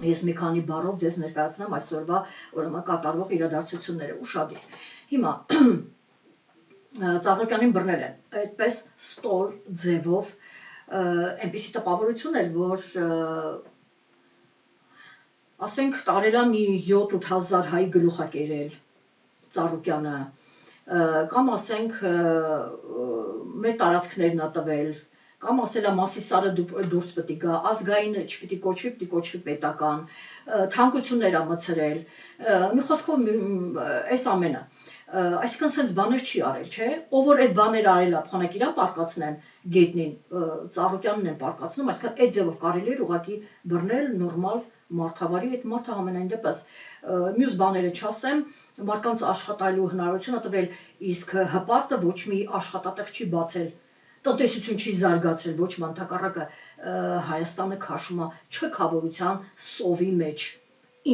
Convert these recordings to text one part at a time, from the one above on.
Ես մի քանի բառով ձեզ ներկայացնեմ այսօրվա ուրեմն կատարվող իրադարձությունները ուշադիր։ Հիմա Ծառուկյանին բռնել են այդպես ստոր ձևով այնպիսի տպավորություն էր, որ ասենք տարելա մի 7-8 հազար հայ գլուխ է կերել Ծառուկյանը, կամ ասենք մեր տարածքներն ա տվել, կամ ասել է Մասիսարը դուրս պետք է գա, ազգային չպիտի կոչվի, պետք է կոչվի պետական, թանկություններ ա մցրել, մի խոսքով այս ամենը, այսինքն sense բաներ չի արել, չէ, ով որ այդ բաները արել ա, փոխանակ իրան պարկացնեն գետնին, Ծառուկյանն են պարկացնում, այսինքն այդ ձևով կարելի էր ուղղակի բռնել նորմալ մարդավարի, այդ մարդը ամենայն դեպս մյուս բաները չասեմ, մարդկանց աշխատալու հնարավորություն ա տվել, իսկ հպարտը ոչ մի աշխատատեղ չի բացել, տնտեսություն չի զարգացրել, ոչ մի ընդհակառակը Հայաստանը քաշում է չքավորության սովի մեջ,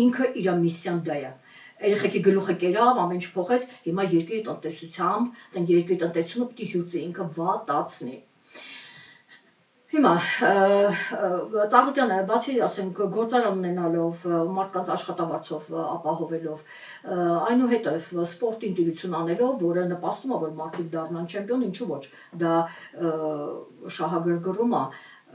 ինքը իր միսիան դա է, երեխեքի գլուխը կերավ, ամեն ինչ փոխեց, հիմա երկրի տնտեսությամբ, երկրի տնտեսությունը պիտի հյուծի, ինքը վատացնի։ Հիմա Ծառուկյանը բացի ասենք գործարան ունենալով, մարդկանց աշխատավարձով ապահովելով, այնուհետև սպորտի ընտիրություն անելով, որը նպաստում է, որ մարդիկ դառնան չեմպիոն, ինչու ոչ, դա շահագրգռում է,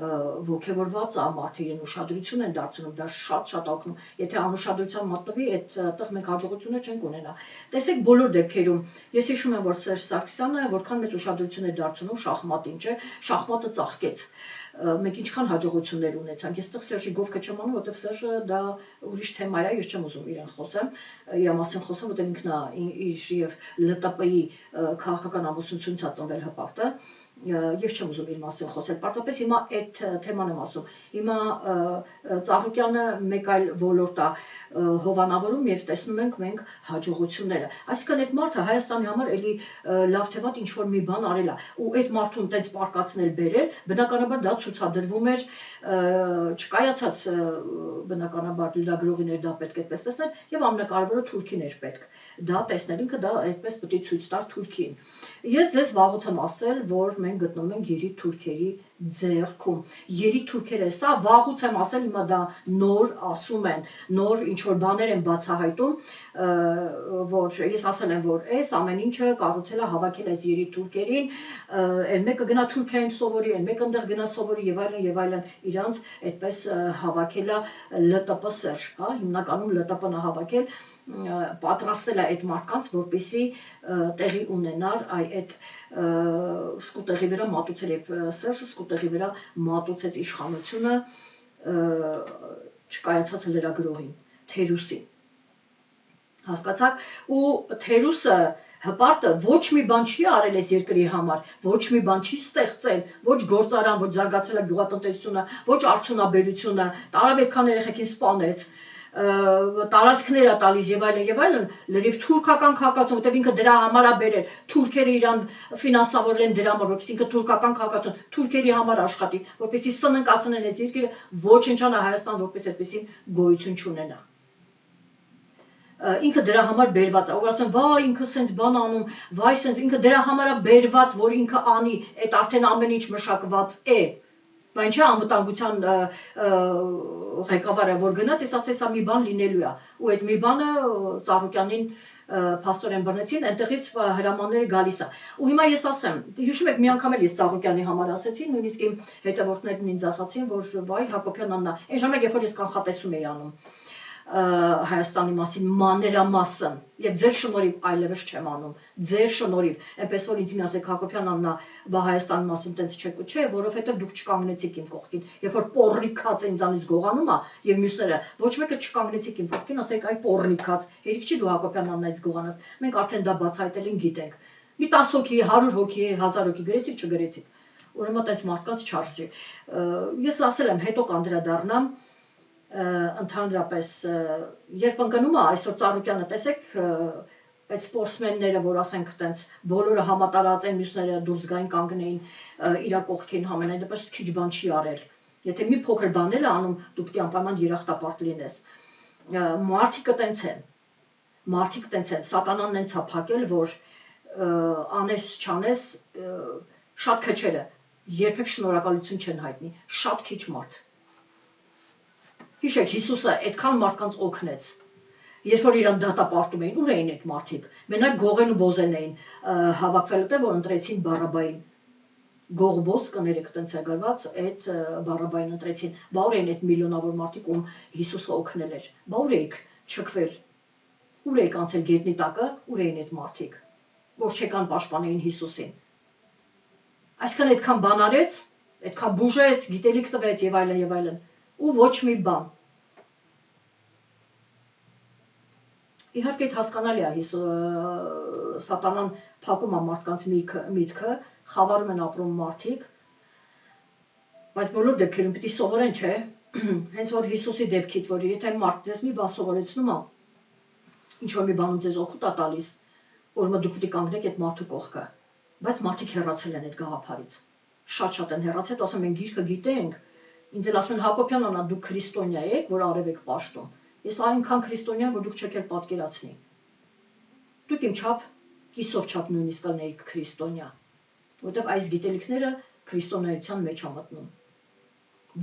ոգևորված է, մարդը իրեն ուշադրություն են դարձնում, դա շատ օգնում, եթե անուշադրության մատնվի, այդտեղ մենք հաջողություններ չենք ունենա։ Տեսեք բոլոր դեպքերում, ես հիշում եմ, որ Սերժ Սարգսյանը որքան մեծ ուշադրություն է դարձնում շախմատին, չէ, շախմատը ծաղկեց, մենք ինչքան հաջողություններ ունեցանք, ես այդտեղ Սերժի գովքը չեմ անում, որովհետև Սերժը դա ուրիշ թեմա է, ես չեմ ուզում իրեն խոսեմ, իր մասին խոսեմ, որովհետև ինքն է իր եւ ԼՏՊ-ի քաղաքական ամուսնությունից է ծնվել հպարտը, ես չեմ ուզում իր մասին խոսել, պարզապես հիմա այդ թեման եմ ասում, հիմա Ծառուկյանը մեկ այլ ոլորտ է հովանավորում եւ տեսնում ենք մենք հաջողությունները, այսինքն այդ մարդը Հայաստանի համար էլի լավ թե վատ ինչ-որ մի բան արել է, ու այդ մարդուն տենց պարկացնել բերել, բնականաբար դա ցուցադրվում էր չկայացած բնականաբար լրագրողիներ դա պետք է այդպես տեսնել եւ ամենակարևորը թուրքին էր պետք դա տեսնել, ինքը դա այդպես պետք է ցույց տար թուրքին։ Ես ձեզ վաղուց եմ ասել, որ մենք գտնվում ենք երիտ թուրքերի ձեռքում, երիտ թուրքերը, սա վաղուց եմ ասել, հիմա դա նոր ասում են, նոր ինչ-որ բաներ են բացահայտում, որ ես ասել եմ, որ այս ամեն ինչը կառուցել է հավաքել այս երիտ թուրքերին, այն մեկը գնա Թուրքիայում սովորի, այն մեկը այնտեղ գնա սովորի եւ այլն, իրանց այդպես հավաքել է ԼՏՊ Սերժ, հա, հիմնականում ԼՏՊ-ն է հավաքել, պատրաստել է այդ մարդկանց, որպեսզի տեղի ունենար այդ սկուտեղի վրա մատուցել եւ Սերժը սկուտեղի վրա մատուցեց իշխանությունը չկայացած լրագրողին, Թերուսին։ Հասկացաք, ու Թերուսը հպարտը ոչ մի բան չի արել այս երկրի համար, ոչ մի բան չի ստեղծել, ոչ գործարան, ոչ զարգացել է գյուղատնտեսությունը, ոչ արդյունաբերությունը, տարավ այդքան երեխեքին սպանեց, տարածքներ է տալիս եւ այլն, լրիվ թուրքական քաղաքացիություն, որտեղ ինքը դրա համար է բերել, թուրքերը իրան ֆինանսավորել են դրա համար, որպեսզի ինքը թուրքական քաղաքացիություն, թուրքերի համար աշխատի, որպեսզի սննկացնեն այս երկիրը, ոչնչանա Հայաստան որպես այդպեսին գոյություն չունենա։ Ինքը դրա համար բերված է, որ ասեն, վայ, ինքը սենց բան անում, վայ, սենց, ինքը դրա համար է բերված, որ ինքը անի, այդ արդեն ամեն ինչ մշակված է։ Բայց չէ անվտանգության ղեկավարը որ գնաց, ես ասեցի, սա մի բան լինելու է, ու այդ մի բանը Ծառուկյանին փաստորեն բռնեցին, այնտեղից հրամանները գալիս է։ Ու հիմա ես ասեմ, հիշում եք մի անգամ էլ ես Ծառուկյանի համար ասեցի, նույնիսկ իմ հետևորդներն ինձ ասացին, որ վայ Հակոբյանն է, այն ժամանակ երբ որ ես կանխատեսում էի անում Հայաստանի մասին մաներամասն եւ ձեր շնորհիվ այլևս չեմ անում, ձեր շնորհիվ, այնպես որ ինձ մի ասեք Հակոբյանն է, բա Հայաստանի մասին տենց չէ, որովհետեւ դուք չկանգնեցիք իմ կողքին, երբ որ պոռնիկած է ինձանից գողանում է եւ մյուսները ոչ մեկը չկանգնեցիք իմ կողքին, ասեք այ պոռնիկած, հերիք չի դու Հակոբյանից գողանաս, մենք արդեն դա բացահայտել ենք, գիտենք, մի 10 հոգի, 100 հոգի, 1000 հոգի գրեցիք, չգրեցիք, ուրեմն այդպես մարդկանց չարժի։ Ես ասել եմ, հետո կանդրադառնամ ընդհանրապես երբ ընկնում է այսօր Ծառուկյանը տեսեք այդ սպորտսմենները որ ասենք տենց բոլորը համատարած են մյուսները դուրս գային կանգնեին իր կողքին համենայն դեպս քիչ բան չի արել եթե մի փոքր բան էլ անում դու պետք է անպայման երախտապարտ լինես մարդիկ տենց են սատանան նենց է փակել որ անես չանես շատ քչերը երբեք շնորհակալություն չեն հայտնի շատ քիչ մարդ Հիշեք, Հիսուսը այդքան մարդկանց օգնեց։ Երբ որ իրան դատապարտում էին, ուր էին այդ մարդիկ։ Մենակ Գողեն ու Բոզեն էին հավաքվել այդտեղ, որ ընտրեցին Բարաբային։ Գողբոզ կներեք տենց է գրված, այդ Բարաբային ընտրեցին։ Բա ուր էին այդ միլիոնավոր մարդիկ, ում Հիսուսը օգնել էր։ Բա ուր էիք չքվել։ Ուր էիք անցել գետնի տակը, ուր էին այդ մարդիկ, որ չեկան պաշտպանեին Հիսուսին։ Այսքան այդքան բան արեց, այդքան բուժեց, գիտելիք տվեց եւ այլն, ու ոչ մի բան։ Իհարկե այդ հասկանալի է, սատանան փակում է մարդկանց միտքը, խավարում են ապրում մարդիկ, բայց բոլոր դեպքերում պիտի սովորեն, չէ՞։ Հենց որ Հիսուսի դեպքից, որ եթե մարդ ձեզ մի բան սովորեցնում է, ինչ որ մի բանում ձեզ օգուտ է տալիս, որ դուք պիտի կանգնեք այդ մարդու կողքը, բայց մարդիկ հեռացել են այդ գաղափարից։ Շատ են հեռացել, ասում են գիրքը գիտենք, ինձ էլ ասում են Հակոբյան անա, դուք քրիստոնյա եք, որ արև եք պաշտում։ Ես այնքան քրիստոնյա, որ դուք չեք էլ պատկերացնի։ Դուք իմ չափ, կիսով չափ նույնիսկ կլինեիք քրիստոնյա, որտեղ այս գիտելիքները քրիստոնեության մեջ է մտնում։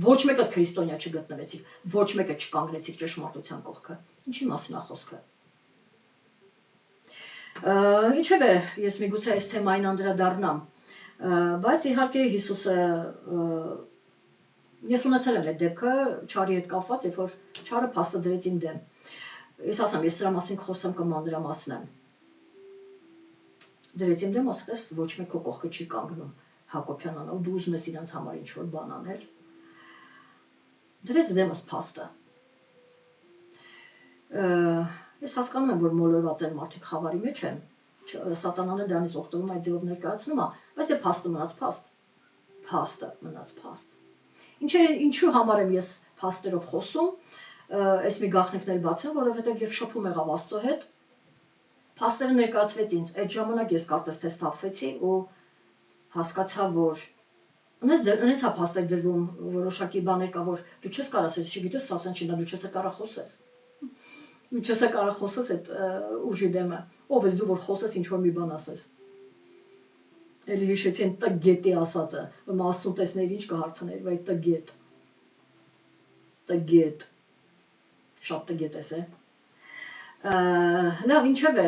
Ոչ մեկը քրիստոնյա չգտնվեցիք, ոչ մեկը չկանգնեցիք ճշմարտության կողքը։ Ինչի մասին է խոսքը։ Ինչևէ, ես միգուցե այս թեմային անդրադառնամ, բայց իհարկե Հիսուսը ես ունեցել եմ այդ դեպքը չարի հետ կապված, երբ որ չարը փաստը դրեց իմ դեմ։ Ես ասեմ, ես դրա մասին խոսեմ կմանրամասնեմ։ Դրեց իմ դեմ, ասես ոչ մեկ քո կողքը չի կանգնում, Հակոբյան անա, ու դու ուզում ես իրենց համար ինչ որ բան անել։ Դրեց դեմս փաստը։ Ես հասկանում եմ, որ մոլորված են մարդիկ խավարի մեջ են, սատանան էլ դրանից օգտվում այդ ձևով ներկայացնում է, բայց դե փաստը մնաց փաստ։ Փաստը մնաց փաստ։ Ինչու համար եմ ես փաստերով խոսում, այս մի գաղտնիքն էլ բացեմ, որովհետև երբ շփում եղավ Աստծո հետ, փաստերը ներկայացվեց ինձ, այդ ժամանակ ես կարծես թե սթափվեցի ու հասկացա, որ ունես հա փաստեր դրվում, որոշակի բաներ կա, որ դու չես կարող ասես, չգիտես, ասեն չի, դու չես կարող խոսես։ Դու չես կարող խոսես այդ ուժի դեմը, ով ես դու որ խոսես ինչ որ մի բան ասես։ Էլի հիշեցի այն տգետի ասածը, որ Աստծուն տեսներ ինչ կհարցներ, վայ տգետ։ Տգետ։ Շատ տգետ ես, է։ Լավ, ինչև է,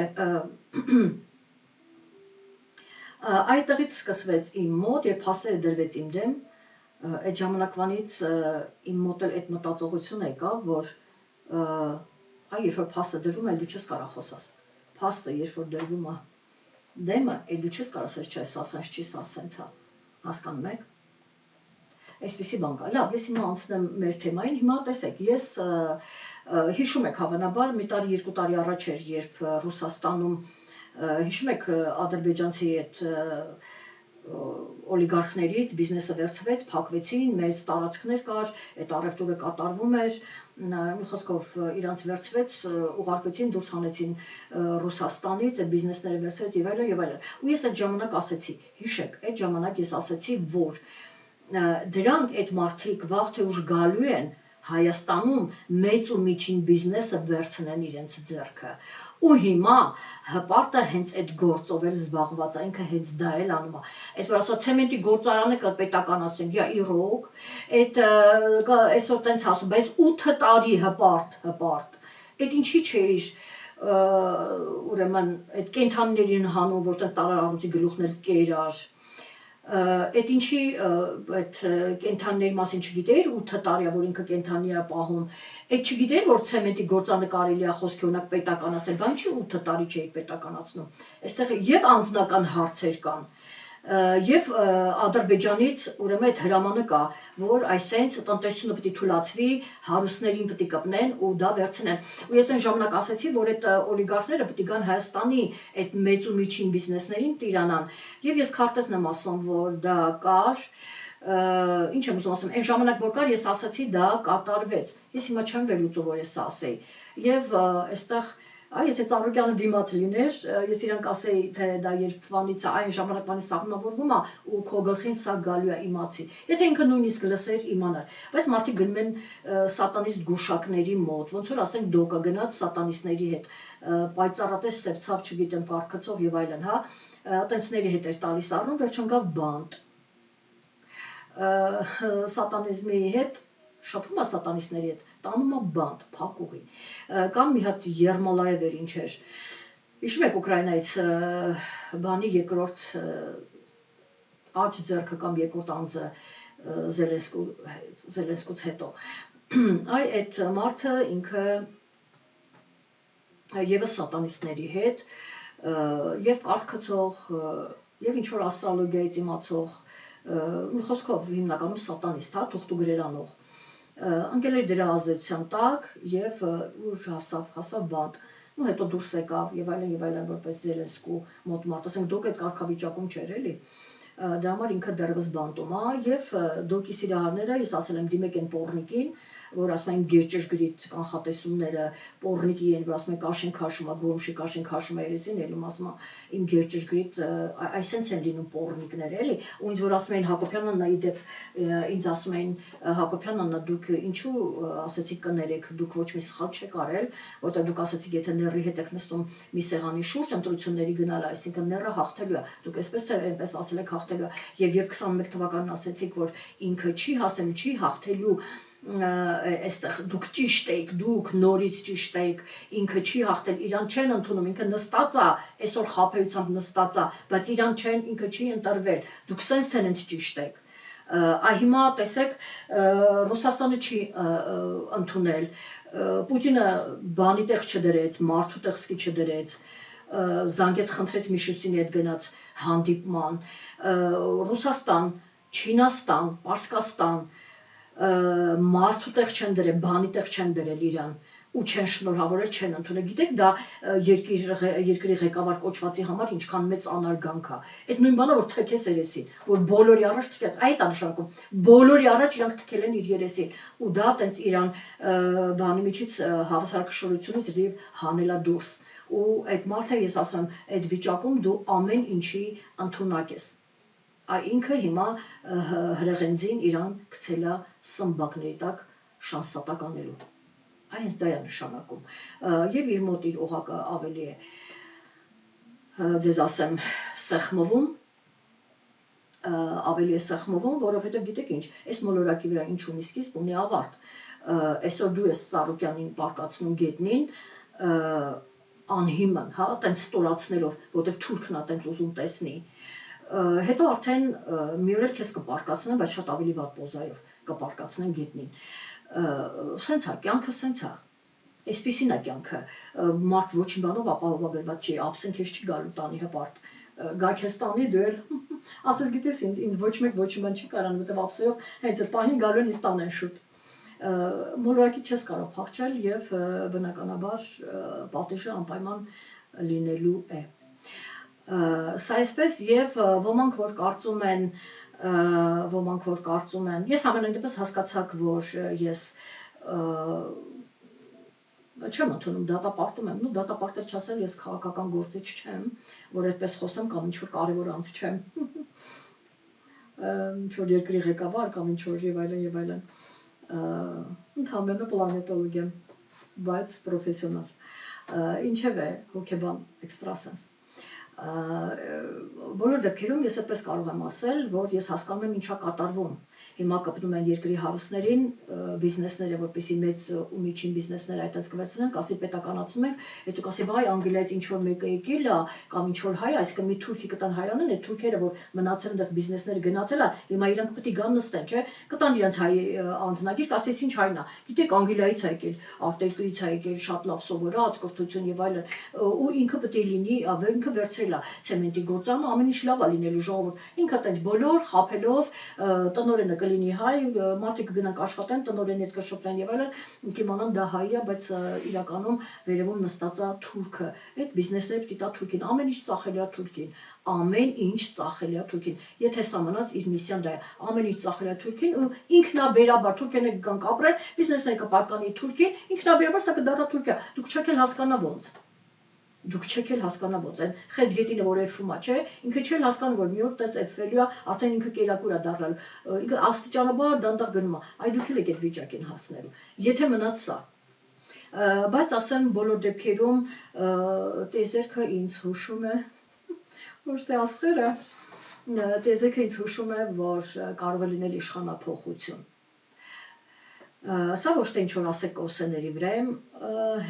այդտեղից սկսվեց իմ մոտ, երբ փաստերը դրվեց իմ դեմ, այդ ժամանակվանից իմ մոտ էլ այդ մտածողություն եկավ, որ երբ որ փաստը դրվում է, դու չես կարող խոսաս։ Փաստը երբ որ դրվում է դեմը, դու չես կարող ասես, չէ, սա սենց չի, սա սենց է, հասկանում եք։ Այսպիսի բան կա։ Լավ, ես հիմա անցնեմ մեր թեմային, հիմա տեսեք, ես հիշում եք հավանաբար, մի տարի, երկու տարի առաջ էր, երբ Ռուսաստանում, հիշում եք ադրբեջանցի այդ օլիգարխներից բիզնեսը վերցվեց, փակվեցին, մեծ տարածքներ կար, այդ առևտուրը կատարվում էր, մի խոսքով իրանց վերցվեց, ուղարկեցին, դուրս հանեցին Ռուսաստանից, այդ բիզնեսները վերցվեց եւ այլն։ Ու ես այդ ժամանակ ասեցի, հիշեք, այդ ժամանակ ես ասեցի, որ դրանք այդ մարդիկ վաղ թե ուշ գալու են Հայաստանում մեծ ու միջին բիզնեսը վերցնեն իրենց ձեռքը։ Ու հիմա հպարտը հենց այդ գործով էլ զբաղված է, ինքը հենց դա էլ անում է։ Այդ որ ասա ցեմենտի գործարանը կա պետականացնենք, յա իրոք, այդ այսօր տենց ասում, բայց 8 տարի հպարտ։ Այդ ինչի՞ չէիր ուրեմն այդ կենթանիներին հանում, որտեղ տարարարուցի գլուխներ կերար։ Այդ ինչի այդ կենթանիների մասին չգիտեիր 8 տարիա, որ ինքը կենթանի է պահում, այդ չգիտեիր, որ ցեմենտի գործանը կարելի է խոսքի օրինակ պետականացնել, բան չի 8 տարի չէի պետականացնում։ Այստեղ եւ անձնական հարցեր կան, եւ Ադրբեջանից ուրեմն այդ հրամանը կա, որ այսենց տնտեսությունը պետք է թույլաtsվի, հարուստներին պետք է կպնեն ու դա վերցնեն։ Ու ես այն ժամանակ ասացի, որ այդ օլիգարխները պետք է գան Հայաստանի այդ մեծ ու միջին բիզնեսներին տիրանան։ Եվ ես քարտեզն եմ ասում, որ դա կար, ինչ եմ ուզում ասեմ, այն ժամանակ որ կար, ես ասացի դա կատարվեց։ Ես հիմա չեմ վերլուծում, որ ես ասեի։ Եվ այստեղ եթե Ծառուկյանը դիմաց լիներ, ես իրանք ասեի, թե դա երբվանից է, այն ժամանակվանից սահմանավորվում է ու քո գլխին սա գալու է իմացի։ Եթե ինքը նույնիսկ լսեր, իմանար։ Բայց մարդիկ գնում են սատանիստ գուշակների մոտ, ոնց որ ասենք դոկը գնաց սատանիստների հետ, պայծառատես սևցավ, չգիտեմ, կարկացող եւ այլն, հա, տենցների հետ էր տալիս առնում, վերջ ընկավ բանտ։ Սատանիզմի հետ շփում է սատանիստների հետ, տանում է բանտ, փակուղի։ Կամ մի հատ Երմոլաև էր ինչ էր։ Հիշում եք Ուկրաինայից բանի երկրորդ աջ ձեռքը կամ երկրորդ անձը Զելենսկուց հետո։ Այ այդ մարդը ինքը եւս սատանիստների հետ եւ կարգծող եւ ինչ որ աստրոլոգիայից իմացող մի խոսքով հիմնականում սատանիստ, հա, թուղթու գրերանող ընկել էր դրա ազդեցության տակ եւ ուր հասավ բանտ ու հետո դուրս եկավ եւ այլն որպես Զելենսկու մոտ մարդ, ասենք դուք այդ կարգավիճակում չէր էլի դա համար ինքը դեռևս բանտում է եւ դոկի սիրահարները ես ասել եմ դիմեք են պոռնիկին որ ասում են գերճշգրիտ կանխատեսումները պոռնիկի են որ ասում են կաշեն քաշում է գոմշի կաշեն քաշում է երեսին ելում ասում է իմ գերճշգրիտ այսենց են լինում պոռնիկներ էլի ու ինձ որ ասում են Հակոբյանն նայի դեպ ինձ ասում են Հակոբյանն դուք ինչու ասեցիք կներեք դուք ոչ մի սխալ չեք արել որտեղ դուք ասեցիք եթե ների հետ եք նստում մի սեղանի շուրջ ընտրությունների գնալ այսինքն ները հաղթելու է դուք այսպես թե այնպես ասել եք հաղթելու է եւ երբ 21 թվականին ասեցիք որ ինքը չի հասել չի հաղթելու այստեղ դուք ճիշտ եք, դուք նորից ճիշտ եք, ինքը չի հաղթել, իրան չեն ընդունում, ինքը նստած է, այսօր խաբեությամբ նստած է, բայց իրան չեն, ինքը չի ընտրվել, դուք սենց թե նենց ճիշտ եք։ Այ հիմա տեսեք Ռուսաստանը չի ընդունել, Պուտինը բանի տեղ չդրեց, մարդու տեղ սկի չդրեց, զանգեց խնդրեց Միշուսինի հետ գնաց հանդիպման, Ռուսաստան, Չինաստան, Պարսկաստան մարդու տեղ չեն դրել, բանի տեղ չեն դրել իրան ու չեն շնորհավորել, չեն ընդունել։ Գիտեք, դա երկրի ղեկավար կոչվածի համար ինչքան մեծ անարգանք է։ Այդ նույն բանը որ թքես երեսին, որ բոլորի առաջ թքես, այդ անշանակում բոլորի առաջ իրանք թքել են իր երեսին ու դա տենց իրան բանի միջից հավասարակշռությունից լիվ հանելա դուրս։ Ու այդ մարդը ես ասում եմ, այդ վիճակում դու ամեն ինչի ընդունակ ես։ Ինքը հիմա հրեղենձին իրան գցելա սմբակների տակ շանսատակ անելու։ Այս դա է նշանակում։ Եվ իր մոտ իր օղակը ավելի է ձեզ ասեմ սեղմվում, ավելի է սեղմվում, որովհետև գիտեք ինչ, այս մոլորակի վրա ինչ ունի սկիզբ, ունի ավարտ։ Այսօր դու ես Ծառուկյանին պարկացնում գետնին, անհիմն, հա, տենց ստորացնելով, որովհետև թուրքն է տենց ուզում տեսնի։ Հետո արդեն մի օր քեզ կպարկացնեն, բայց շատ ավելի վատ պոզայով կպարկացնեն գետնին։ Սենց է, կյանքը սենց է։ Այսպիսին է կյանքը։ Մարդ ոչինչ բանով ապահովագրված չի, ապսեն քեզ չի գալու տանի հպարտ։ Գա քեզ տանի դու էլ ասես գիտես ինձ ոչ մեկ ոչինչ բան չի կարան, որտեվ ապսեով հենց այդ պահին գալու են ինձ տանեն շուտ։ Մոլորակի չես կարող փախչել եւ բնականաբար պատիժը անպայման լինելու է։ Սա այսպես եւ ոմանք որ կարծում են ես ամենայն դեպս հասկացաք որ ես չեմ ընդունում դատապարտում եմ ու դատապարտել չասել ես քաղաքական գործիչ չեմ որ այդպես խոսեմ կամ ինչ որ կարևոր անձ չեմ ինչ որ երկրի ղեկավար կամ ինչ որ եւ այլն ընդհանրապես պլանետոլոգ եմ բայց պրոֆեսիոնալ ինչեւ է հոգեբան էքստրասենս բոլոր դեպքերում ես այդպես կարող եմ ասել, որ ես հասկանում եմ ինչա կատարվում։ Հիմա կպնում են երկրի հարուստներին, բիզնեսները, որպեսզի մեծ ու միջին բիզնեսները այդպես կվեցնեն, կասի պետականացնում ենք, հետո կասի վայ Անգլիայից ինչ որ մեկը եկել է կամ ինչ որ հայ, այսինքն մի թուրքի կտան հայանուն, այդ թուրքերը որ մնացել են այդտեղ բիզնեսները գնացել է, հիմա իրանք պետք է գան նստեն, չէ՞, կտան իրենց հայ անձնագիր, կասես ինչ հայն է։ Գիտեք Անգլիայից է եկել, արտերկրից է եկել, շատ լավ սովորած, կրթություն եւ այլն, ու ինքը պետք է լինի, ինքը վերցրել է ցեմենտի գործարանը, ամեն ինչ լավ է լինելու ժողովուրդ։ Ինքը տենց բոլոր խափելով տնօրենը կլինի հայ, մարդիկ կգնանք աշխատեն, տնօրենի հետ կշփվեն եւ այլն, կիմանան դա հայ է, բայց իրականում վերևում նստած է թուրքը։ Այդ բիզնեսները պիտի տա թուրքին, ամեն ինչ ծախելի է թուրքին, ամեն ինչ ծախելի է թուրքին։ Եթե սա մնաց իր միսիան դա է, ամեն ինչ ծախելի է թուրքին ու ինքնաբերաբար թուրքերն կգան կապրեն, բիզնեսները կպարկանի թուրքին, ինքնաբերաբար սա կդառնա Թուրքիա։ Դուք չեք էլ հասկանա ոնց։ Դուք չեք էլ հասկանա ոնց են խեց գետինը որ էրվում է, չէ՞, ինքը չէ հասկանում որ մի օր տենց էրվելու է, արդեն ինքը կերակուր է դառնալու, ինքը աստիճանաբար դանդաղ գնում է, այ դուք էլ եք այդ վիճակին հասնելու, եթե մնաց սա։ Բայց ասեմ բոլոր դեպքերում տեզերքը ինձ հուշում է, ոչ թե աստղերը, տեզերքը ինձ հուշում է, որ կարող է լինել իշխանափոխություն։ Սա ոչ թե ինչ-որ ասեք կոսեների վրա եմ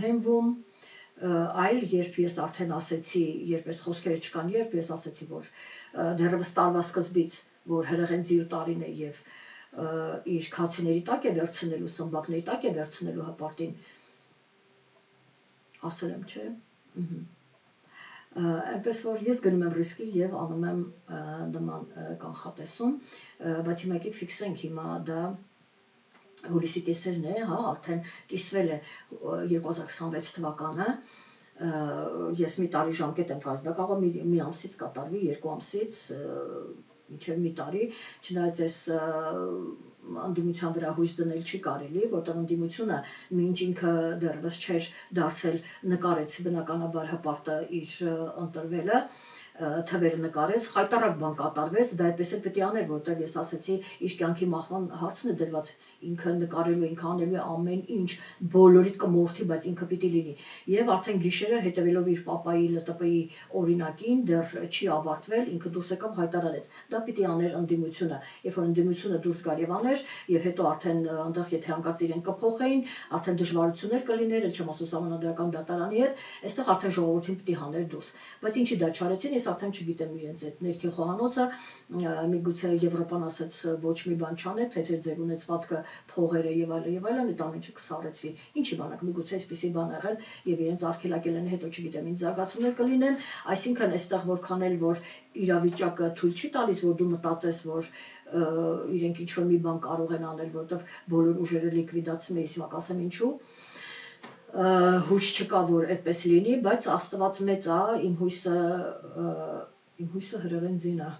հենվում, այլ երբ ես արդեն ասեցի, երբ ես խոսքերը չկան, երբ ես ասեցի, որ դեռևս տարվա սկզբից, որ հրեղեն ձիու տարին է և իր քացիների տակ է վերցնելու, սմբակների տակ է վերցնելու հպարտին, ասել եմ, չէ, այնպես որ ես գնում եմ ռիսկի և անում եմ նման կանխատեսում, բայց հիմա եկեք ֆիքսենք, հիմա դա հուլիսի կեսերն է, արդեն կիսվել է 2026 թվականը, ես մի տարի ժամկետ եմ կարծում, դա կարող է մի ամսից կատարվի, 2 ամսից, մինչև մի տարի, չնայած ես ընդդիմության վրա հույս դնել չի կարելի, որտեղ ընդդիմությունը մինչ ինքը դեռևս չէր դարձել նկարեց բնականաբար հպարտը իր ընտրվելը, թվերը նկարեց, խայտառակ բան կատարվեց, դա այդպես էլ պետք է աներ, որտեղ ես ասեցի, իր կյանքի մահվան հարցն է դրված, ինքը նկարելու, ինքը անելու է ամեն ինչ, բոլորիդ կմորթի, բայց ինքը պիտի լինի։ Եվ արդեն գիշերը հետևելով իր պապայի ԼՏՊ-ի օրինակին, դեռ չի ավարտվել, ինքը դուրս եկավ հայտարարեց։ Դա պիտի աներ ընդդիմությունը, երբ որ ընդդիմությունը դուրս գար եւ աներ, եւ հետո արդեն այնտեղ եթե հանկարծ իրեն կփոխեին, արդեն դժվարություններ կլիներ, չեմ ասում սահմանադրական դատարանի հետ, այստեղ արդեն ժողովրդին պիտի հաներ դուրս։ Բայց ինչի դա չարեցին, ես արդեն չգիտեմ իրենց այդ ներքին խոհանոցը, միգուցե Եվրոպան ասեց ոչ մի բան չանեք, թե ձեր ունեցվածքը փողերը եւ այլն, այդ ամենը կսարեցվի։ Ինչի բանակ, միգուցե այսպեսի բան եղել եւ իրենց արգելակել են, հետո չգիտեմ, ինչ զարգացումներ կլինեն, այսինքն այստեղ որքան էլ որ իրավիճակը թույլ չի տալիս, որ դու մտածես, որ իրենք ինչ-որ մի բան կարող են անել, որտեղ բոլոր ուժերը լիկվիդացում է, հիմա կասեմ ինչու, հույս չկա, որ այդպես լինի, բայց Աստված մեծ է, իմ հույսը հրեղեն ձին է,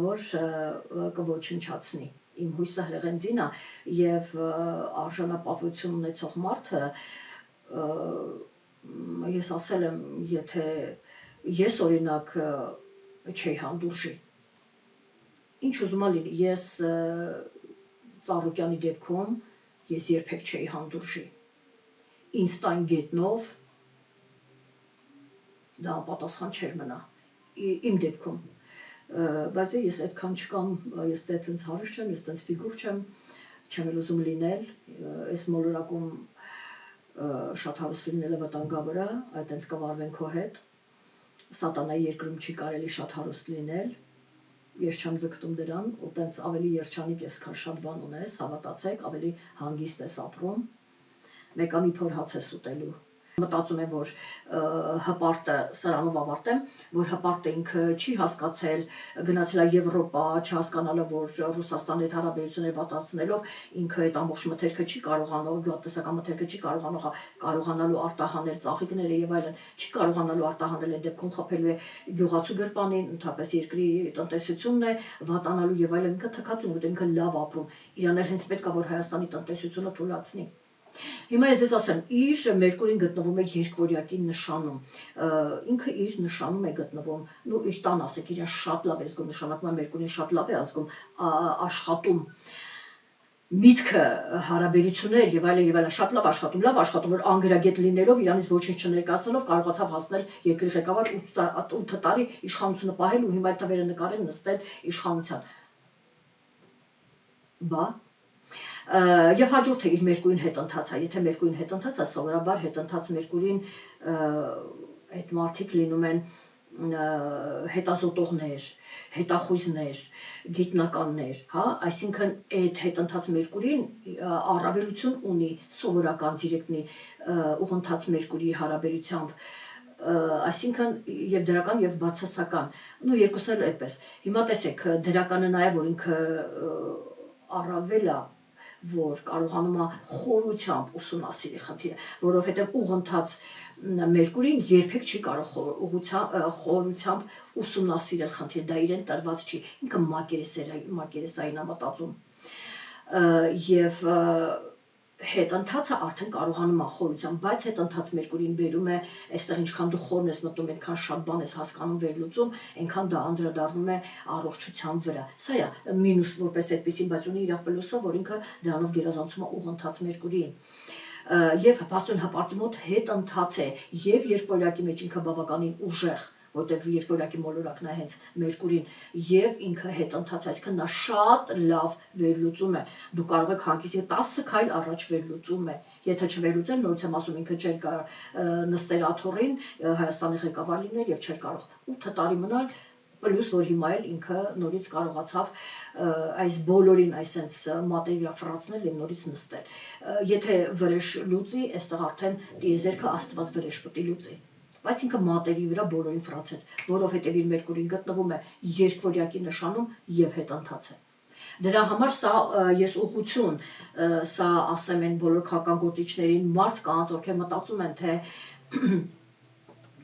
որ կոչնչացնի, իմ հույսը հրեղեն ձին է, և արժանապատվություն ունեցող մարդը, ես ասել եմ, եթե ես օրինակ չէի հանդուրժի, ինչ ուզում է լինի, ես Ծառուկյանի դեպքում ես երբեք չէի հանդուրժի, ինձ տայն գետնով դա պատասխան չէր մնա, իմ դեպքում, բայց ես այդքան չկամ, ես տենց հարուստ չեմ, ես տենց ֆիգուր չեմ էլ ուզում լինել, այս մոլորակում շատ հարուստ լինելը վտանգավոր է, այտենց կվարվեն քո հետ, սատանայի երկրում չի կարելի շատ հարուստ լինել, ես չեմ ձգտում դրան, ու տենց ավելի երջանիկ ես, քան շատ բան ունես, հավատացեք, ավելի հանգիստ ես ապրում, մեկը մի փոր հաց ես ուտելու։ Մտածում եմ, որ հպարտը, սրանով ավարտեմ, որ հպարտը ինքը չի հասկացել, գնացել է Եվրոպա, չհասկանալը, որ Ռուսաստանի հետ հարաբերություններ վատացնելով, ինքը այդ ամբողջ մթերքը չի կարողանալ, գյուղատնտեսական մթերքը չի կարողանալու արտահանել ծաղիկները եւ այլն, չի կարողանալու արտահանել, այդ դեպքում խփելու է գյուղացու գրպանին, ընդհանրապես երկրի տնտեսությունն է, վատանալու եւ այլն, ինքը թքած ու ինքը լավ ապրում, իրան էլ հենց պետք է որ Հայաստանի տնտեսությունը թույլատնի։ Հիմա ես ասեմ, իր Մերկուրին գտնվում է երկվորյակի նշանում, ինքը իր նշանում է գտնվում, ու իր տան ասեք, իրեն շատ լավ է զգում, նշանակում է Մերկուրին շատ լավ է ազգում, աշխատում, միտքը հարաբերություններ եւ այլն շատ լավ աշխատում, որ անգրագետ լինելով, իրանից ոչինչ չներկայացնելով կարողացավ հասնել երկրի ղեկավար 8 տարի իշխանությունը պահել ու հիմա այդ թվերը նկարել նստել իշխանության։ Բա Եվ հաջորդը իր Մերկուրին հետընթաց է, եթե Մերկուրին հետընթաց է, սովորաբար հետընթաց Մերկուրին այդ մարդիկ լինում են հետազոտողներ, հետախույզներ, գիտնականներ, այսինքն այդ հետընթաց Մերկուրին առավելություն ունի սովորական դիրեկտնի ուղընթաց Մերկուրիի հարաբերությամբ, այսինքն եւ դրական եւ բացասական, ու երկուսն էլ այդպես։ Հիմա տեսեք, դրականը նաեւ որ ինքը առավել է որ կարողանում է խորությամբ ուսումնասիրի խնդիրը, որովհետև ուղընթաց Մերկուրին երբեք չի կարող խորությամբ ուսումնասիրել խնդիրը, դա իրեն տրված չի, ինքը մակերեսային է մտածում, եւ հետընթացը արդեն կարողանում է խորությամբ, բայց հետընթաց Մերկուրին բերում է, այստեղ ինչքան դու խորն ես մտնում, այնքան շատ բան ես հասկանում վերլուծում, այնքան դա անդրադառնում է առողջության վրա։ Սա է մինուս որպես այդպեսին, բայց ունի իր պլյուսը, որ ինքը դրանով գերազանցում է ուղընթաց Մերկուրիին։ Եվ հպաստուն հպարտի մոտ հետընթաց է, եւ երկվորյակի մեջ ինքը բավականին ուժեղ, որտեղ երկորյակի մոլորակն է հենց Մերկուրին, եւ ինքը հետընթաց, այսինքն նա շատ լավ վերլուծում է։ Դու կարող եք հանկիսի 10 քայլ առաջ վերլուծում է։ Եթե չվերլուծեն, նորից եմ ասում, ինքը չէր կարող նստել աթոռին, Հայաստանի ղեկավար լինել եւ չէր կարող 8 տարի մնալ, պլյուս որ հիմա էլ ինքը նորից կարողացավ այս բոլորին այսենց մատերիա ֆրացնել եւ նորից նստել։ Եթե վրեժ լուծի, այստեղ արդեն տիեզերքը Աստված վրեժ պետք է լուծի։ Բայց ինքը մատերի վրա բոլորին ֆրացեց, որովհետեւ իր Մերկուրին գտնվում է երկվորյակի նշանում եւ հետընթաց է։ Դրա համար սա ես ուղղություն, սա ասեմ են բոլոր քաղաքական գործիչներին, մարդ կանց, ովքեր մտածում են, թե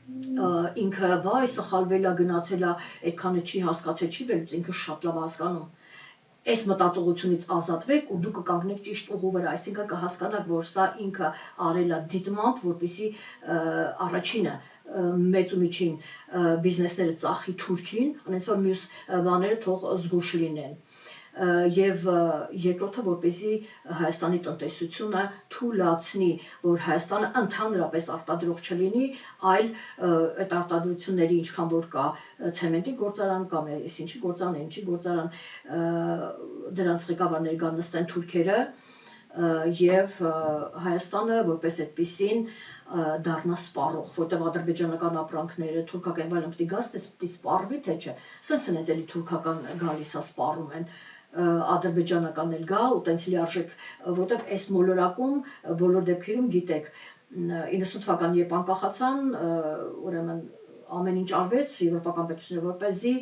ինքը վայ սխալվել է, գնացել է, այդքանը չի հասկացել, չի վերլուծել, ինքը շատ լավ հասկանում։ Այս մտածողությունից ազատվեք ու դուք կկանգնեք ճիշտ ուղու վրա, այսինքն կհասկանաք, որ սա ինքը արել է դիտմամբ, որպեսզի առաջինը մեծ ու միջին բիզնեսները ծախի Թուրքին, այնց որ մյուս բաները թող զգուշ լինեն։ Եվ երկրորդը, որպեսզի Հայաստանի տնտեսությունը թույլատնի, որ Հայաստանը ընդհանրապես արտադրող չլինի, այլ այդ արտադրությունների ինչքան որ կա ցեմենտի գործարան կամ այսինչի գործարան, ինչի գործարան, դրանց ղեկավարներ կան նստեն թուրքերը եւ Հայաստանը որպես այդպեսին դառնա սպառող, որտեղ ադրբեջանական ապրանքները թուրքական վայրում պիտի գաս, պիտի սպառվի, թե չէ։ Սենց են էլի թուրքական գալիս է սպառում են, ադրբեջանական էլ գա ու տենց լիարժեք, որտեղ այս մոլորակում բոլոր դեպքերում գիտեք 90 թվականին երբ անկախացան, ուրեմն ամեն ինչ արվեց եվրոպական պետությունները, որպեսզի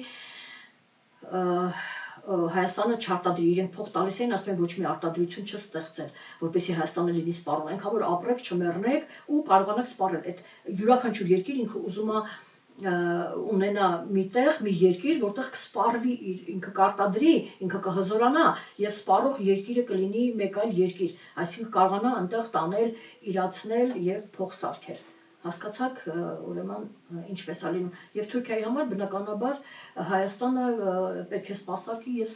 Հայաստանը չարտադրի, իրենք փող տալիս էին, ասում են ոչ մի արտադրություն չստեղծել, որպեսզի Հայաստանը լինի սպառող, այնքան որ ապրեք, չմեռնեք ու կարողանաք սպառել։ Այդ յուրաքանչյուր երկիր ինքը ուզում է ունենա միտեղ, մի երկիր, որտեղ կսպառվի, ինքը կարտադրի, ինքը կհզորանա եւ սպառող երկիրը կլինի մեկ այլ երկիր, այսինքն կարողանա այնտեղ տանել, իրացնել եւ փող սարքել։ Հասկացաք, ուրեմն ինչպես է լինում։ Եվ Թուրքիայի համար բնականաբար Հայաստանը պետք է սպասարկի եւ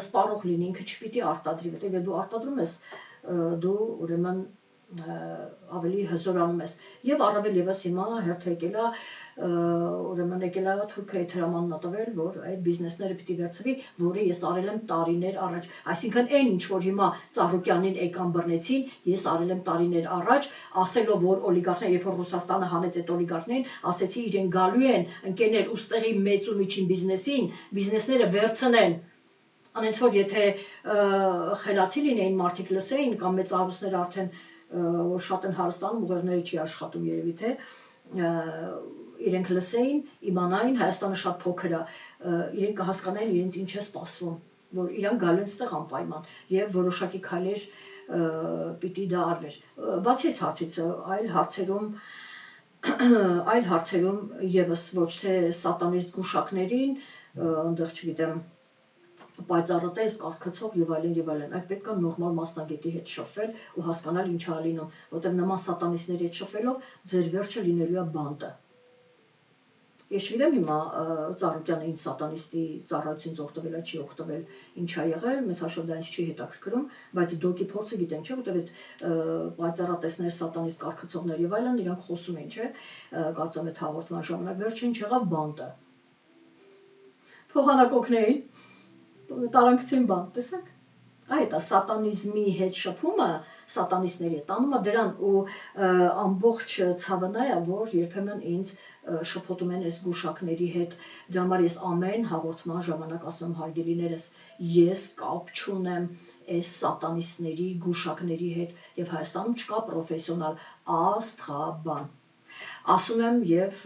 սպառող լինի, ինքը չպիտի արտադրի, որտեղ դու արտադրում ես, դու ուրեմն ավելի հզորանում ես։ Եվ առավել եւս հիմա հերթ եկել է, ուրեմն եկել է Թուրքիայի հրամանն տվել, որ այդ բիզնեսները պիտի վերցվի, որը ես արել եմ տարիներ առաջ։ Այսինքն այն ինչ որ հիմա Ծառուկյանին եկան բռնեցին, ես արել եմ տարիներ առաջ, ասելով որ օլիգարխները, երբ որ Ռուսաստանը հանեց այդ օլիգարխներին, ասեցի իրեն գալու են ընկերներ ուստեղի մեծ ու միջին բիզնեսները վերցնեն։ Անենց որ եթե խելացի լինեին մարդիկ լսեին կամ մեծ արուսները արդեն որ շատ են հարստանում, ուղեղները չի աշխատում երևի թե իրենք լսեին, իմանային Հայաստանը շատ փոքր է, իրենք կհասկանային իրենց ինչ է սպասվում, որ իրանք գալու են ստեղ անպայման եւ որոշակի քայլեր պիտի դա արվեր։ Բացի այս հարցից, այլ հարցերում եւս ոչ թե սատանիստ գուշակներին, այնտեղ չգիտեմ պայծառատես, կարգացող եւ այլն, այդ պետք է նորմալ մասնագետի հետ շփվել ու հասկանալ ինչ է լինում, որտեղ նման սատանիստների հետ շփվելով ձեր վերջը լինելու է բանտը։ Ես չգիտեմ հիմա Ծառուկյանը ինչ սատանիստի ծառայությունից օգտվել է, չի օգտվել, ինչ է եղել, մեզ հաշվով դա ինձ չի հետաքրքրում, բայց դոկի փորձը գիտեն, չէ՞, որտեղ այդ պայծառատեսներ, սատանիստ կարգացողներ եւ այլն, իրանք խոսում են, չէ՞, կարծում եմ այդ հաղորդման ժամանակ վերջին չեղավ բանտը։ Փոխանակողներին տարանքցին բան, տեսեք։ Այդ է սատանիզմի հետ շփումը, սատանիստների հետ տանում է դրան ու ամբողջ ցավը նա է, որ երբեմն ինձ շփոթում են այս գուշակների հետ, դրա համար ես ամեն հաղորդման ժամանակ ասում եմ հարգելիներս, ես կապ չունեմ այս սատանիստների գուշակների հետ եւ Հայաստանում չկա պրոֆեսիոնալ աստղաբան։ Ասում եմ եւ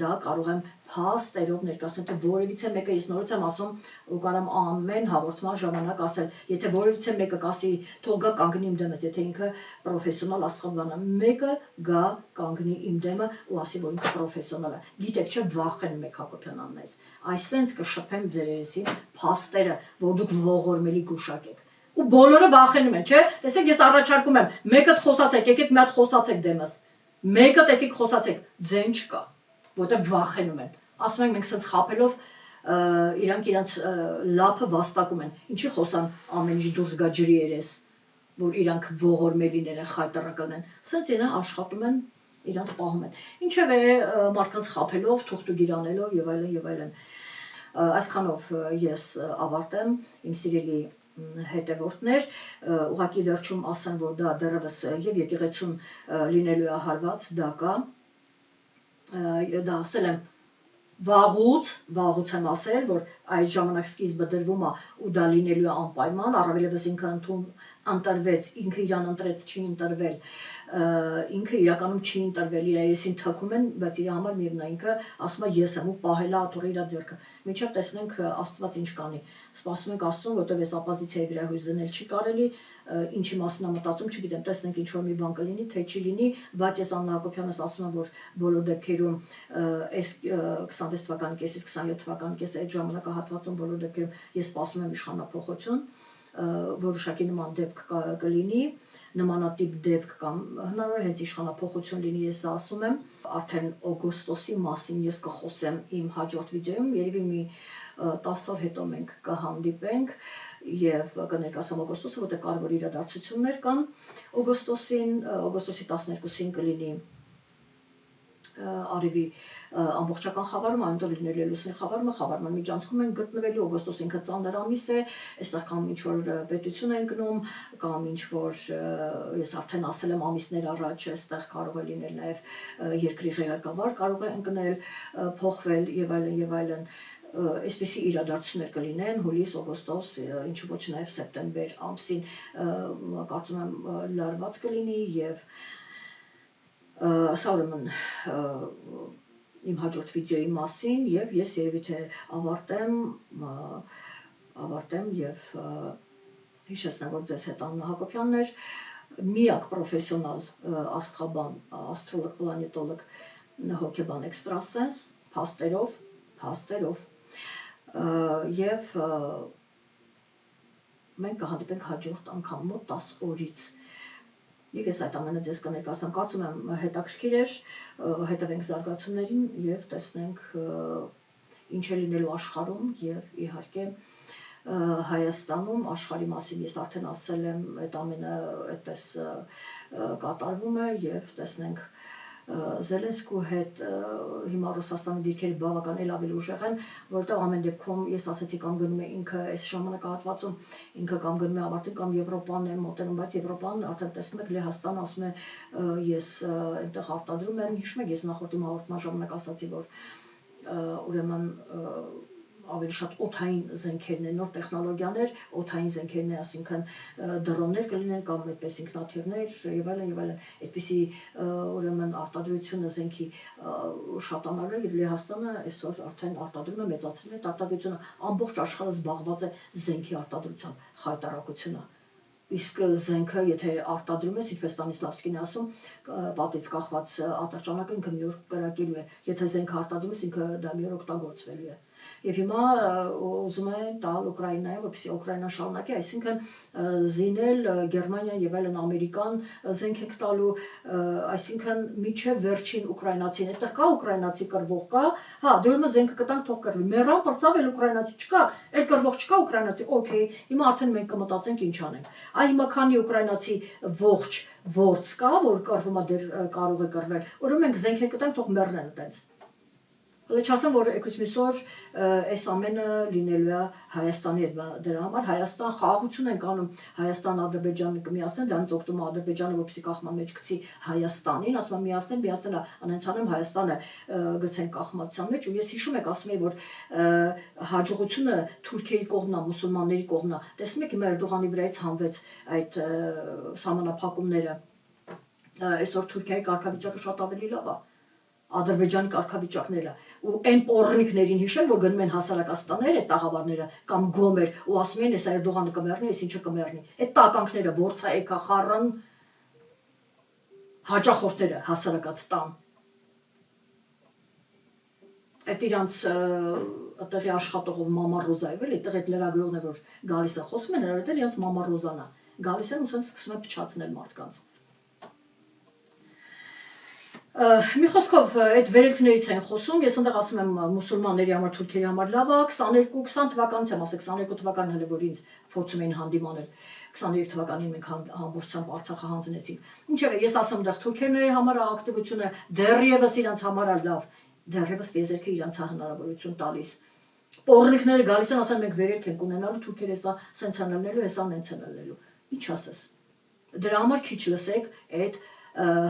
դա կարող եմ փաստերով ներկայացնել, թե որևիցե մեկը ես նորից եմ ասում ու կարամ ամեն հաղորդման ժամանակ ասել, եթե որևիցե մեկը կասի թող գա կանգնի իմ դեմս, եթե ինքը պրոֆեսիոնալ աստղաբան է, մեկը գա կանգնի իմ դեմը ու ասի, որ ինքը պրոֆեսիոնալ է։ Գիտեք չէ, վախենում եք Հակոբյան աննայից։ Այսենց կշփեմ ձեր երեսին փաստերը, որ դուք ողորմելի գուշակ եք։ Ու բոլորը վախենում են, չէ՞։ Տեսեք, ես առաջարկում եմ, մեկը խոսացեք, եկեք մի հատ խոսացեք դեմս։ Մեկը եկեք խոսացեք, ձեն չկա, որտեղ վախենում են։ Ասում ենք մենք սենց խափելով իրանք իրանց լափը վաստակում են։ Ինչի խոսան ամեն ինչ դուրս գա ջրի երես, որ իրանք ողորմելիներ են, խայտարական են։ Սենց իրեն աշխատում են իրանց պահում են։ Ինչևէ մարդկանց խաբելով, թուղթ ու գիրանելով եւ այլն եւ այլն։ Այսքանով ես ավարտեմ, իմ սիրելի հետևորդներ, ուղղակի վերջում ասեմ, որ դա դեռևս եւ եկեղեցուն լինելու է հարված, դա կա, դա ասել եմ վաղուց եմ ասել, որ այդ ժամանակ սկիզբը դրվում է ու դա լինելու է անպայման, առավելևս ինքը ընտրվեց, ինքը իրան ընտրեց, չի ընտրվել, ինքը իրականում չի ընտրվել, իրեսին թքում են, բայց իր համար միևնույն ինքը ասում է ես եմ ու պահել է աթոռը իր ձեռքը։ Մինչև տեսնենք Աստված ինչ կանի։ Սպասում ենք Աստծուն, որտեղ այս ապոզիցիայի վրա հույս դնել չի կարելի, ինչի մասին մտածում չգիտեմ, տեսնենք ինչ որ մի բան կլինի, թե չի լինի, բայց ես Աննա Հակոբյանս ասում եմ, որ բոլոր դեպքերում այս 26 թվականի կեսից 27 թվականի կես այդ ժամանակահատվածում բոլոր դեպքերում ես սպասում եմ իշխանափոխություն, որոշակի նման դեպք կլինի, նմանատիպ դեպք կամ հնարավոր հենց իշխանափոխություն լինի, ես ասում եմ, արդեն օգոստոսի մասին ես կխոսեմ իմ հաջորդ վիդեոյում, երևի մի 10 օր հետո մենք կհանդիպենք եւ կներկայացնեմ օգոստոսը, որտեղ կարևոր իրադարձություններ կան։ Օգոստոսի 12-ին կլինի Արևի ամբողջական խավարում, այնտեղ լինելու է լուսնի խավարման միջանցքում են գտնվելու, օգոստոս ինքը ծանր ամիս է, այստեղ կամ ինչ որ պետություն են գնում, կամ ինչ որ ես արդեն ասել եմ ամիսներ առաջ, այստեղ կարող է լինել նաև երկրի ղեկավար կարող է ընկնել, փոխվել եւ այլն, այսպիսի իրադարձություններ կլինեն հուլիս, օգոստոս, ինչու ոչ նաև սեպտեմբեր ամսին, կարծում եմ լարված կլինի եւ սա ուրեմն իմ հաջորդ վիդեոյի մասին եւ ես երևի թե ավարտեմ եւ հիշեցնեմ, որ ձեզ հետ Աննա Հակոբյանն էր, միակ պրոֆեսիոնալ աստղաբան, աստրոլոգ, պլանետոլոգ, հոգեբան, էքստրասենս, փաստերով եւ մենք կհանդիպենք հաջորդ անգամ մոտ 10 օրից։ Եվ ես այդ ամենը ձեզ կներկայացնեմ, կարծում եմ հետաքրքիր էր, հետևենք զարգացումներին եւ տեսնենք ինչ է լինելու աշխարհում եւ իհարկե Հայաստանում, աշխարհի մասին ես արդեն ասել եմ, այդ ամենը այդպես կատարվում է եւ տեսնենք Զելենսկու հետ հիմա Ռուսաստանի դիրքերը բավական ավելի ուժեղ են, որտեղ ամեն դեպքում ես ասացի կամ գնում է ինքը այս ժամանակահատվածում, ինքը կամ գնում է ավարտին կամ Եվրոպան է մոտենում, բայց Եվրոպան արդեն տեսնում եք Լեհաստանը ասում է ես այնտեղ արտադրում եմ, հիշում եք ես նախորդ իմ հաղորդման ժամանակ ասացի, որ ուրեմն ավելի շատ օդային զենքերն են, նոր տեխնոլոգիաներ, օդային զենքերն են, այսինքն դրոններ կլինեն կամ այդպես ինքնաթիռներ եւ այլն, այդպիսի ուրեմն արտադրությունը զենքի շատանալու եւ Լեհաստանը այսօր արդեն արտադրում է, մեծացրել է արտադրությունը, ամբողջ աշխարհը զբաղված է զենքի արտադրությամբ, խայտարակությունը։ Իսկ զենքը, եթե արտադրում ես, ինչպես Ստանիսլավսկին է ասում, պատից կախված ատրճանակը ինքը մի օր կրակելու է, եթե զենքը արտադրում ես, ինքը դա մի օր օգտագործվելու է։ Եվ հիմա ուզում են տալ Ուկրաինային, որպեսզի Ուկրաինան շարունակի, այսինքն զինել Գերմանիան եւ այլն Ամերիկան զենք եք տալու, այսինքն միջև վերջին ուկրաինացին, այդտեղ կա ուկրաինացի կռվող կա, հա, դե ուրեմն զենքը կտանք թող կռվի, մեռան պրծավ էլ ուկրաինացի չկա, այլ կռվող չկա ուկրաինացի, օքեյ, հիմա արդեն մենք կմտածենք ինչ անենք։ Այ հիմա քանի ուկրաինացի ողջ ворց կա, որ կռվում է դեռ կարող է կռվել, ուրեմն մենք զենքեր կտանք թող մեռնեն այդպես։ Հələ չասեմ, որ եկույց միսօր այս ամենը լինելու է Հայաստանի հետ, դրա համար Հայաստան խաղաղություն են կանում, Հայաստան-Ադրբեջանը կմիացնեն, դրանից օգտվում է Ադրբեջանը, որպեսզի կախման մեջ գցի Հայաստանին, ասում եմ միացնեն, անհենցանեմ Հայաստանը գցեն կախվածության մեջ, ու ես հիշում եք, ասում եի, որ հաջողությունը Թուրքիայի կողմն է, մուսուլմանների կողմն է, տեսնում եք հիմա Էրդողանի վրայից հանվեց այդ սահմանափակումները, այսօր Թուրքիայի կարգավիճակը շատ ավելի լավ է։ Ադրբեջանի կարգավիճակները ու այն պոռնիկներին հիշել, որ գնում են հասարակաստաններ այդ տաղավարները կամ գոմեր ու ասում են, այս Էրդողանը կմեռնի, այս ինչը կմեռնի։ Այդ տականքները ворցա եկա խառն հաճախորդները հասարակատան։ Այդ իրանց այդտեղի աշխատողով Մամա Ռոզայով էլ այդտեղ այդ լրագրողն է, որ գալիս է խոսում են, հրավիրել իրանց Մամա Ռոզան է։ Գալիս են ու ասեն սկսում են փչացնել մարդկանց։ Մի խոսքով այդ վերելքներից են խոսում, ես այնտեղ ասում եմ մուսուլմանների համար, թուրքերի համար լավ է, 22-20 թվականից եմ ասել, 22 թվականն հələ որ ինձ փորձում էին հանդիմանել, 23 թվականին մենք համբուրցությամբ Արցախը հանձնեցինք։ Ինչևէ, ես ասում դեռ թուրքերների համար ակտիվությունը դեռևս իրանց համար լավ, դեռևս տիեզերքը իրանց հնարավորություն տալիս։ Պողրիկները գալիս են, ասեն մենք վերելք ենք ունենալու, թուրքերը հեսա սենց անելու, հեսա նենց անելու։ Ինչ ասես։ Դրա համար քիչ լսեք, այդ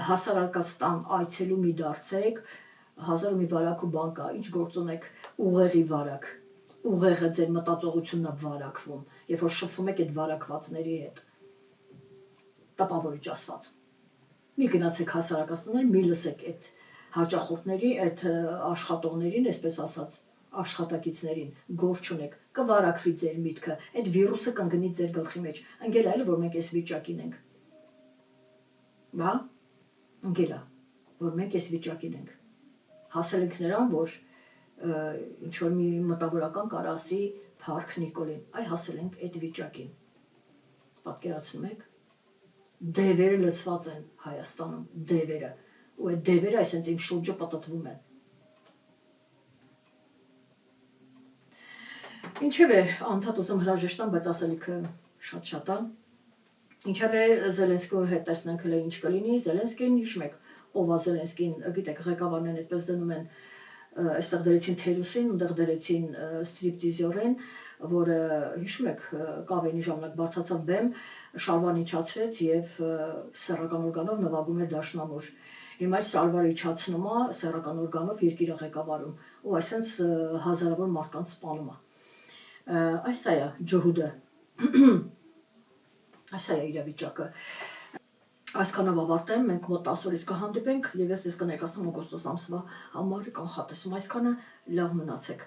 հասարակական այցելու մի դարձեք, 1000 մի վարակ ու բան կա, ինչ գործ ունեք, ուղեղի վարակ, ուղեղը ձեր մտածողությունն է վարակվում, երբ որ շփվում եք այդ վարակվածների հետ, տպավորիչ ասված, մի գնացեք հասարակացներ, մի լսեք այդ հաճախորդների, այդ աշխատողներին, այսպես ասած, աշխատակիցներին, գործ չունեք, կվարակվի ձեր միտքը, այդ վիրուսը կընկնի ձեր գլխի մեջ, ընկել այլ որ մենք այս վիճակին ենք, բա, ընկել է, որ մենք այս վիճակին ենք, հասել ենք նրան, որ ինչ-որ մի մտավորական կար ասի Փարք Նիկոլին, այ հասել ենք այդ վիճակին, պատկերացնում եք, դևերը լցված են Հայաստանում, դևերը, ու այդ դևերը այսենց իմ շուրջը պտտվում են, ինչև է անդադ ուզում հրաժեշտան, բայց ասելիքը շատ է, ինչև է Զելենսկու հետ տեսնենք հլը ինչ կլինի, Զելենսկին հիշում եք, ով է Զելենսկին, գիտեք ղեկավարներն այդպես դնում են, այստեղ դրեցին Թերուսին, ունդեղ դրեցին ստրիպտիզյորեն, որը հիշում եք կավենի ժամանակ բարձացավ բեմ, շալվարն իջացրեց եւ սեռական օրգանով նվագում էր դաշնամուր։ Հիմա էլ շալվարը իջացնում է սեռական օրգանով երկիրը ղեկավարում ու այսպես հազարավոր մարդկանց սպանում է։ Այս է ջհուդը։ Այս է իրավիճակը։ Այսքանով ավարտեմ, մենք մոտ 10 օրից կհանդիպենք եւ ես կներկայացնեմ օգոստոս ամսվա համար կանխատեսում, այսքանը լավ մնացեք։